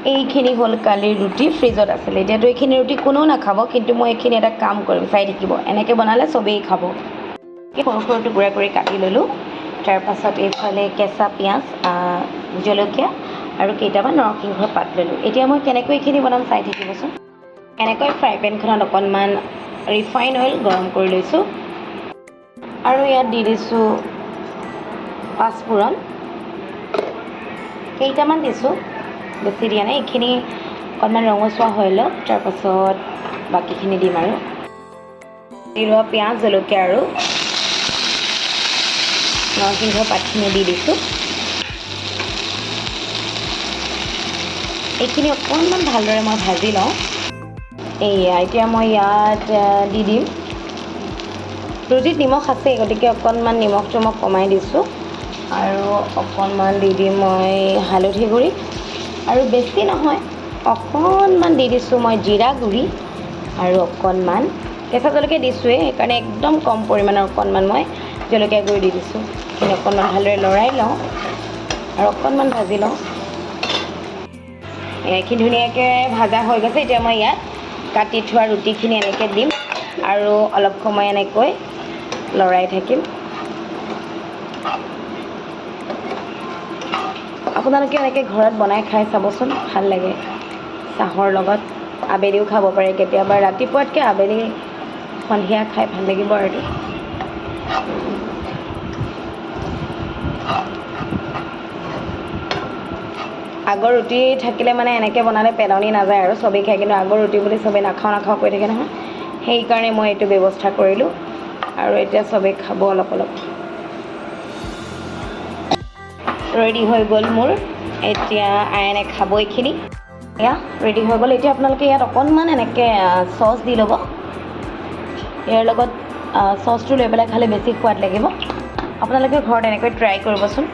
এইখিনি হ'ল কালিৰ ৰুটি ফ্ৰিজত আছিলে এতিয়াতো এইখিনি ৰুটি কোনেও নাখাব কিন্তু মই এইখিনি এটা কাম কৰিম চাই থাকিব এনেকৈ বনালে চবেই খাব সৰু সৰু টুকুৰা কৰি কাটি ল'লোঁ তাৰপাছত এইফালে কেঁচা পিঁয়াজ জলকীয়া আৰু কেইটামান নৰসিংহৰ পাত ল'লোঁ এতিয়া মই কেনেকৈ এইখিনি বনাম চাই থাকিবচোন এনেকৈ ফ্ৰাই পেনখনত অকণমান ৰিফাইন অইল গৰম কৰি লৈছোঁ আৰু ইয়াত দি দিছোঁ পাঁচফোৰণ কেইটামান দিছোঁ বেছি দিয়া নাই এইখিনি অকণমান ৰঙচুৱা হৈ লওক তাৰপাছত বাকীখিনি দিম আৰু দি লোৱা পিঁয়াজ জলকীয়া আৰু নৰসিংহ পাতখিনি দি দিছোঁ এইখিনি অকণমান ভালদৰে মই ভাজি লওঁ এয়া এতিয়া মই ইয়াত দি দিম ৰুটিত নিমখ আছেই গতিকে অকণমান নিমখটো মই কমাই দিছোঁ আৰু অকণমান দি দিম মই হালধি গুড়ি আৰু বেছি নহয় অকণমান দি দিছোঁ মই জিৰা গুড়ি আৰু অকণমান কেঁচা জলকীয়া দিছোঁৱেই সেইকাৰণে একদম কম পৰিমাণৰ অকণমান মই জলকীয়া গুড়ি দি দিছোঁ এইখিনি অকণমান ভালদৰে লৰাই লওঁ আৰু অকণমান ভাজি লওঁ এইখিনি ধুনীয়াকৈ ভাজা হৈ গৈছে এতিয়া মই ইয়াত কাটি থোৱা ৰুটিখিনি এনেকৈ দিম আৰু অলপ সময় এনেকৈ লৰাই থাকিম আপোনালোকে এনেকৈ ঘৰত বনাই খাই চাবচোন ভাল লাগে চাহৰ লগত আবেলিও খাব পাৰে কেতিয়াবা ৰাতিপুৱাতকৈ আবেলি সন্ধিয়া খাই ভাল লাগিব আৰু আগৰ ৰুটি থাকিলে মানে এনেকৈ বনালে পেলনি নাযায় আৰু চবেই খায় কিন্তু আগৰ ৰুটি বুলি চবেই নাখাওঁ কৈ থাকে নহয় সেইকাৰণে মই এইটো ব্যৱস্থা কৰিলোঁ আৰু এতিয়া চবেই খাব অলপ অলপ ৰেডি হৈ গ'ল মোৰ এতিয়া আইনে খাব এইখিনি এয়া ৰেডি হৈ গ'ল এতিয়া আপোনালোকে ইয়াত অকণমান এনেকৈ চচ দি ল'ব ইয়াৰ লগত চচটো লৈ পেলাই খালে বেছি সোৱাদ লাগিব আপোনালোকে ঘৰত এনেকৈ ট্ৰাই কৰিবচোন